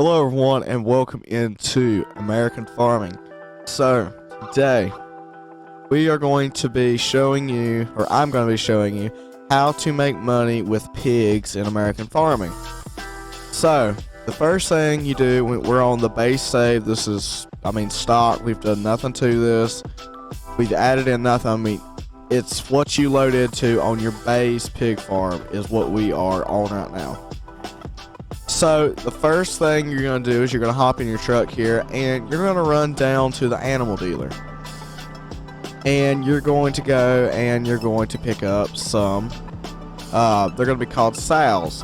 Hello everyone and welcome into American Farming. So today we are going to be showing you, or I'm going to be showing you, how to make money with pigs in American farming. So the first thing you do when we're on the base save, this is stock, we've done nothing to this, we've added in nothing. It's what you load into on your base pig farm is what we are on right now. So the first thing you're going to do is you're going to hop in your truck here and you're going to run down to the animal dealer. And you're going to go and you're going to pick up some, they're going to be called sows.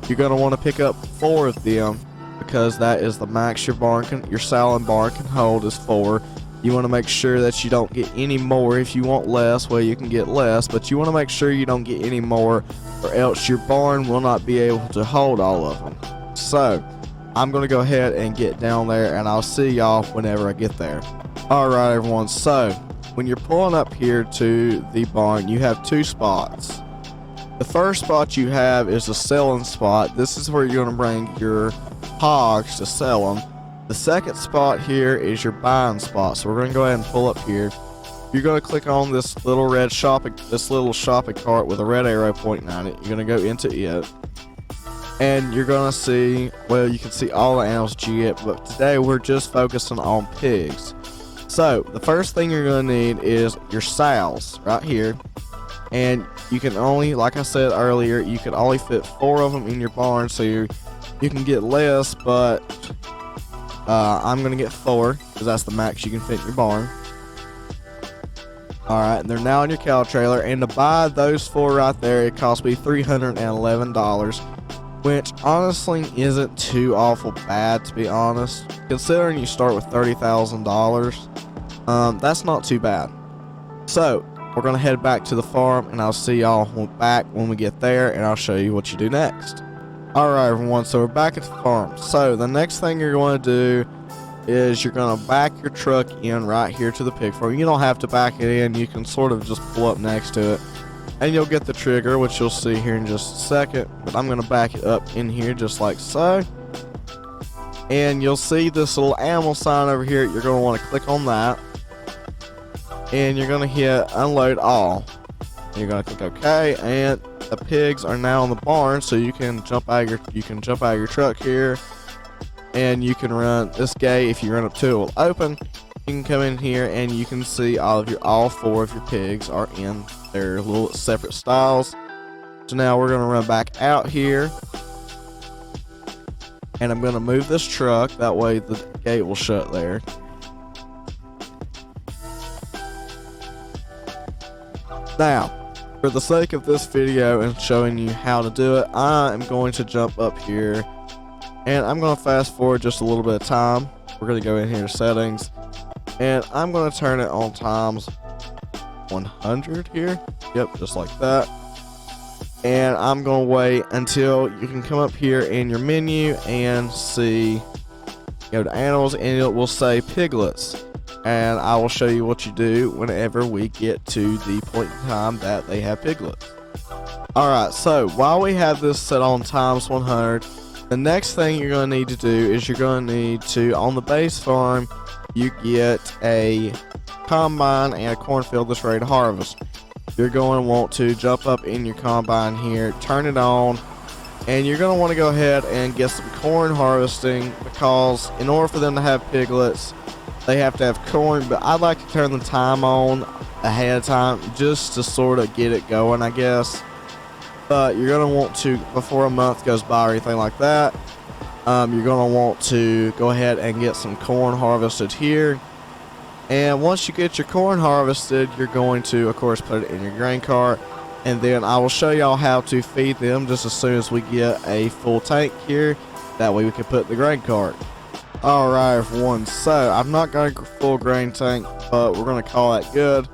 You're going to want to pick up 4 of them because that is the max your sow and barn can hold is 4. You want to make sure that you don't get any more. If you want less, well, you can get less, but you want to make sure you don't get any more or else your barn will not be able to hold all of them. So I'm going to go ahead and get down there and I'll see y'all whenever I get there. Alright everyone, so when you're pulling up here to the barn, you have 2 spots. The first spot you have is the selling spot. This is where you're going to bring your hogs to sell them. The second spot here is your buying spot. So we're going to go ahead and pull up here. You're going to click on this little shopping cart with a red arrow pointing at it. You're going to go into it. And you're going to see, well, you can see all the animals you get, but today we're just focusing on pigs. So the first thing you're going to need is your sows right here. And you can only, like I said earlier, you can only fit 4 of them in your barn, so you can get less, but I'm going to get 4 because that's the max you can fit in your barn. Alright, and they're now in your cow trailer, and to buy those 4 right there, it cost me $311, which honestly isn't too awful bad, to be honest. Considering you start with $30,000, that's not too bad. So we're going to head back to the farm, and I'll see y'all back when we get there, and I'll show you what you do next. Alright everyone, so we're back at the farm. So the next thing you're going to do is you're going to back your truck in right here to the pig farm. You don't have to back it in, you can sort of just pull up next to it. And you'll get the trigger, which you'll see here in just a second. But I'm going to back it up in here just like so. And you'll see this little animal sign over here. You're going to want to click on that. And you're going to hit unload all. You're going to click OK, and the pigs are now in the barn, so you can jump out of your truck here, and you can run this gate. If you run up to it, it will open. You can come in here and you can see all 4 of your pigs are in their little separate stalls. So now we're going to run back out here, and I'm going to move this truck, that way the gate will shut there. Now, for the sake of this video and showing you how to do it, I am going to jump up here and I'm going to fast forward just a little bit of time. We're going to go in here to settings and I'm going to turn it on times 100 here. Yep, just like that. And I'm going to wait until you can come up here in your menu and see, go to animals, and it will say piglets. And I will show you what you do whenever we get to the point in time that they have piglets. Alright, so while we have this set on times 100, the next thing you're going to need to do is you're going to need to, on the base farm, you get a combine and a cornfield that's ready to harvest. You're going to want to jump up in your combine here, turn it on, and you're going to want to go ahead and get some corn harvesting, because in order for them to have piglets, they have to have corn. But I'd like to turn the time on ahead of time just to sort of get it going, I guess. But you're going to want to, before a month goes by or anything like that, you're going to want to go ahead and get some corn harvested here. And once you get your corn harvested, you're going to, of course, put it in your grain cart. And then I will show y'all how to feed them just as soon as we get a full tank here. That way we can put in the grain cart. Alright everyone, so I've not got a full grain tank, but we're going to call that good.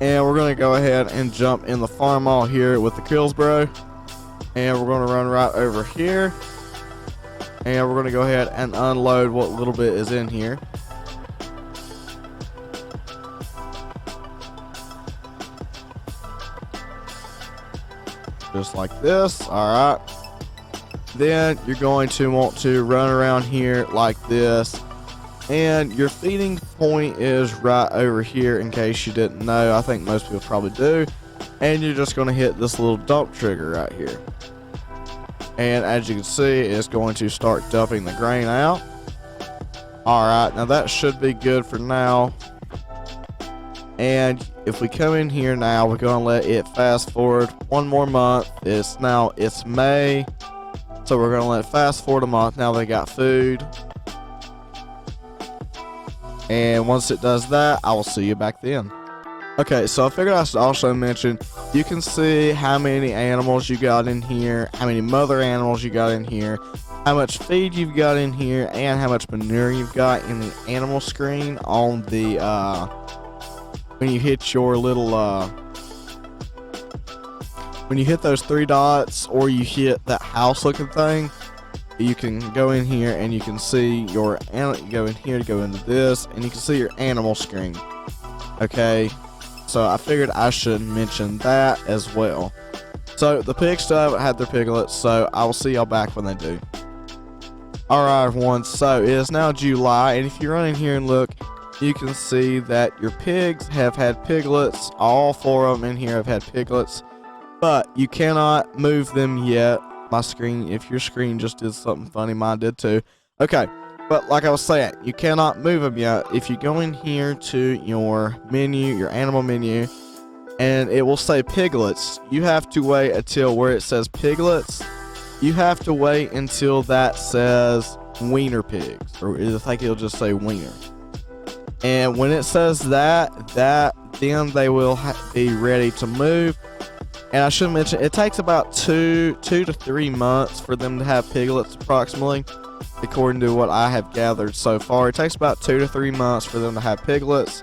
And we're going to go ahead and jump in the farm all here with the Killsbro. And we're going to run right over here. And we're going to go ahead and unload what little bit is in here. Just like this. Alright. Then you're going to want to run around here like this, and your feeding point is right over here in case you didn't know. I think most people probably do. And you're just going to hit this little dump trigger right here, and as you can see, it's going to start dumping the grain out. Alright, now that should be good for now. And if we come in here now, we're going to let it fast forward one more month. It's May, so we're going to let it fast forward a month. Now they got food, and once it does that, I will see you back then. Okay, so I figured I should also mention, you can see how many animals you got in here, how many mother animals you got in here, how much feed you've got in here, and how much manure you've got in the animal screen on the, when you hit your little, when you hit those 3 dots, or you hit that house looking thing, you can go in here and you can see your, you go in here to go into this, and you can see your animal screen. Okay. So I figured I should mention that as well. So the pigs still haven't had their piglets, so I will see y'all back when they do. Alright everyone, so it is now July, and if you run in here and look, you can see that your pigs have had piglets. All 4 of them in here have had piglets, but you cannot move them yet. My screen, if your screen just did something funny, mine did too. Okay. But like I was saying, you cannot move them yet. If you go in here to your menu, your animal menu, and it will say piglets, you have to wait until where it says piglets. You have to wait until that says wiener pigs, or I think it'll just say wiener. And when it says that, then they will be ready to move. And I should mention, it takes about 2 to 3 months for them to have piglets approximately. According to what I have gathered so far, it takes about 2 to 3 months for them to have piglets,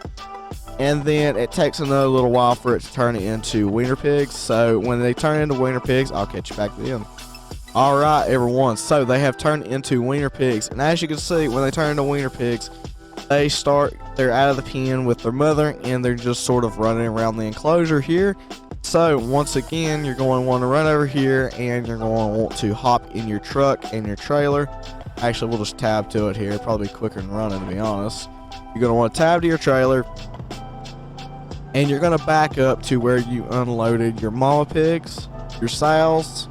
and then it takes another little while for it to turn it into wiener pigs. So when they turn into wiener pigs, I'll catch you back then. Alright everyone, so they have turned into wiener pigs, and as you can see, when they turn into wiener pigs, they're out of the pen with their mother, and they're just sort of running around the enclosure here. So once again, you're going to want to run over here, and you're going to want to hop in your truck and your trailer. Actually, we'll just tab to it here. Probably quicker than running, to be honest. You're going to want to tab to your trailer, and you're going to back up to where you unloaded your mama pigs, your sows,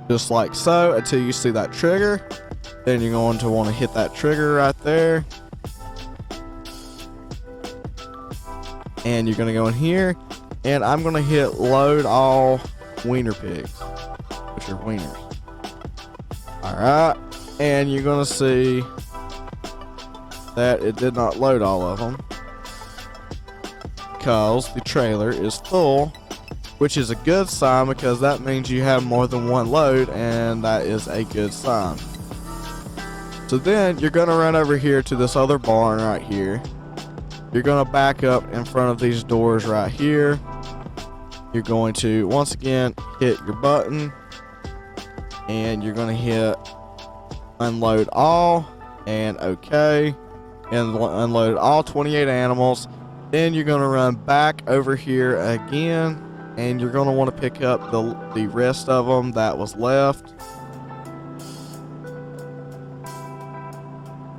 just like so, until you see that trigger. Then you're going to want to hit that trigger right there, and you're going to go in here, and I'm going to hit load all wiener pigs, which are wieners. Alright, and you're going to see that it did not load all of them because the trailer is full, which is a good sign because that means you have more than one load, and that is a good sign. So then you're going to run over here to this other barn right here. You're going to back up in front of these doors right here. You're going to once again hit your button, and you're going to hit unload all and okay, and unload all 28 animals. Then you're going to run back over here again, and you're going to want to pick up the rest of them that was left.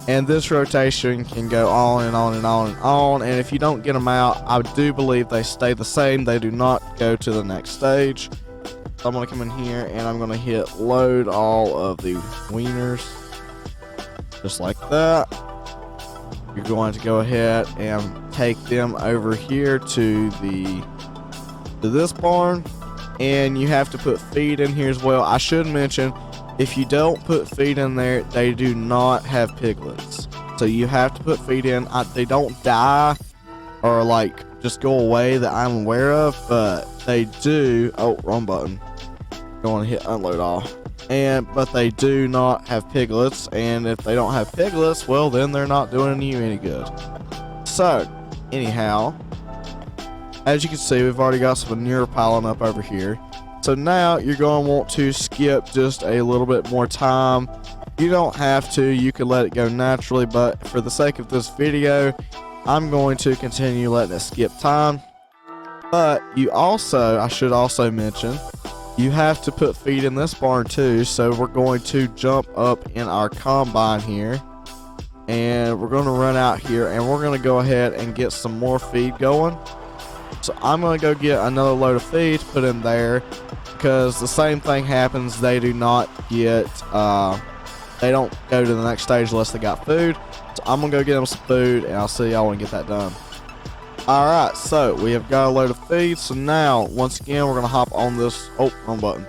And this rotation can go on and on and on and on, and if you don't get them out, I do believe they stay the same. They do not go to the next stage. So I'm going to come in here, and I'm going to hit load all of the wieners, just like that. You're going to go ahead and take them over here to this barn, and you have to put feed in here as well. I should mention, if you don't put feed in there, they do not have piglets. So you have to put feed in. They don't die or like just go away that I'm aware of, but they do. Oh, wrong button. Going to hit unload all. But they do not have piglets, and if they don't have piglets, well, then they're not doing you any good. So anyhow, as you can see, we've already got some manure piling up over here. So now you're going to want to skip just a little bit more time. You don't have to, you can let it go naturally, but for the sake of this video, I'm going to continue letting it skip time. But I should also mention, you have to put feed in this barn too. So we're going to jump up in our combine here, and we're going to run out here, and we're going to go ahead and get some more feed going. So I'm going to go get another load of feed to put in there, because the same thing happens. They do not get, they don't go to the next stage unless they got food. So I'm going to go get them some food, and I'll see y'all when I get that done. Alright, so we have got a load of feed. So now, once again, we're going to hop on this, oh, wrong button.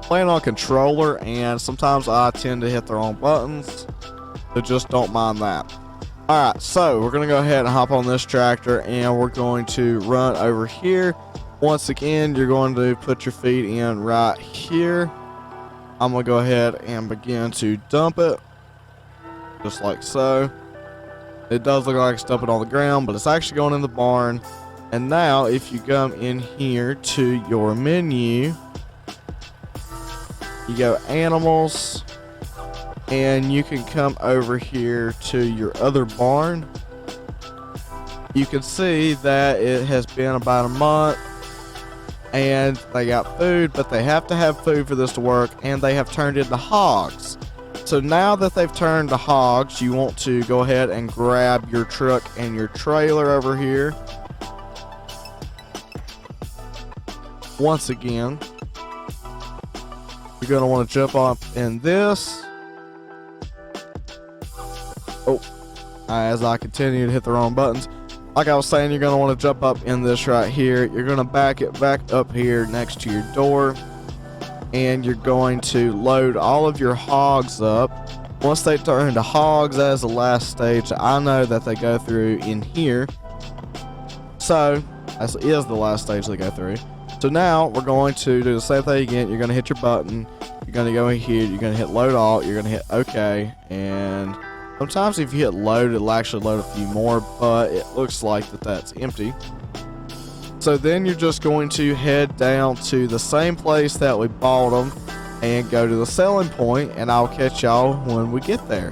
Playing on controller, and sometimes I tend to hit the wrong buttons, so just don't mind that. Alright, so we're going to go ahead and hop on this tractor, and we're going to run over here. Once again, you're going to put your feed in right here. I'm going to go ahead and begin to dump it, just like so. It does look like it's dumping on the ground, but it's actually going in the barn. And now, if you come in here to your menu, you go animals, and you can come over here to your other barn. You can see that it has been about a month, and they got food, but they have to have food for this to work, and they have turned into hogs. So now that they've turned to hogs, you want to go ahead and grab your truck and your trailer over here. Once again, you're going to want to jump up in this. Oh, as I continue to hit the wrong buttons. Like I was saying, you're going to want to jump up in this right here. You're going to back it back up here next to your door. And you're going to load all of your hogs up. Once they turn into hogs, as the last stage I know that they go through in here. So, that is the last stage they go through. So now, we're going to do the same thing again. You're going to hit your button. You're going to go in here. You're going to hit load all. You're going to hit OK. And sometimes if you hit load, it'll actually load a few more. But it looks like that's empty. So then you're just going to head down to the same place that we bought them and go to the selling point, and I'll catch y'all when we get there.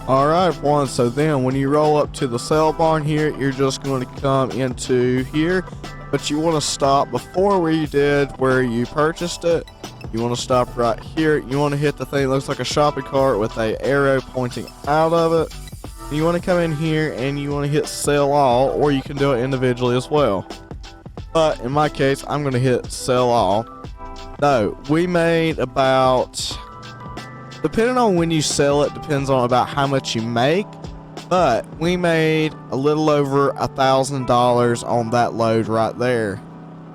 Alright, everyone, so then when you roll up to the sale barn here, you're just going to come into here, but you want to stop before where you did where you purchased it. You want to stop right here. You want to hit the thing that looks like a shopping cart with a arrow pointing out of it. You want to come in here and you want to hit sell all, or you can do it individually as well. But in my case, I'm going to hit sell all. No, we made about, depending on when you sell it, depends on about how much you make. But we made a little over $1,000 on that load right there.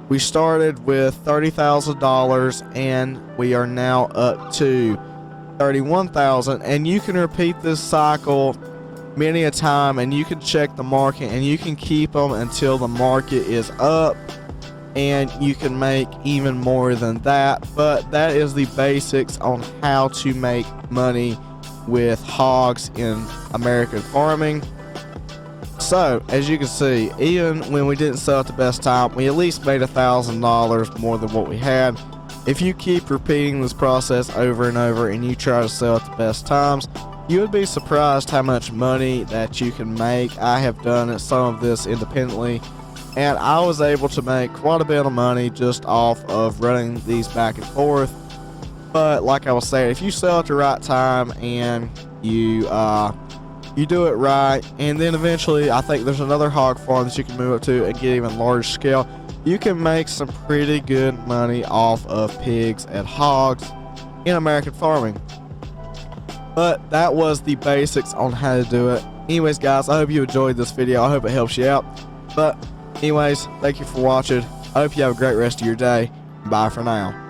We started with $30,000 and we are now up to $31,000. And you can repeat this cycle many a time, and you can check the market, and you can keep them until the market is up, and you can make even more than that. But that is the basics on how to make money with hogs in American farming. So as you can see, even when we didn't sell at the best time, we at least made $1,000 more than what we had. If you keep repeating this process over and over and you try to sell at the best times, you would be surprised how much money that you can make. I have done some of this independently, and I was able to make quite a bit of money just off of running these back and forth. But like I was saying, if you sell at the right time and you do it right, and then eventually I think there's another hog farm that you can move up to and get even large scale, you can make some pretty good money off of pigs and hogs in American farming. But that was the basics on how to do it. Anyways, guys, I hope you enjoyed this video. I hope it helps you out. But anyways, thank you for watching. I hope you have a great rest of your day. Bye for now.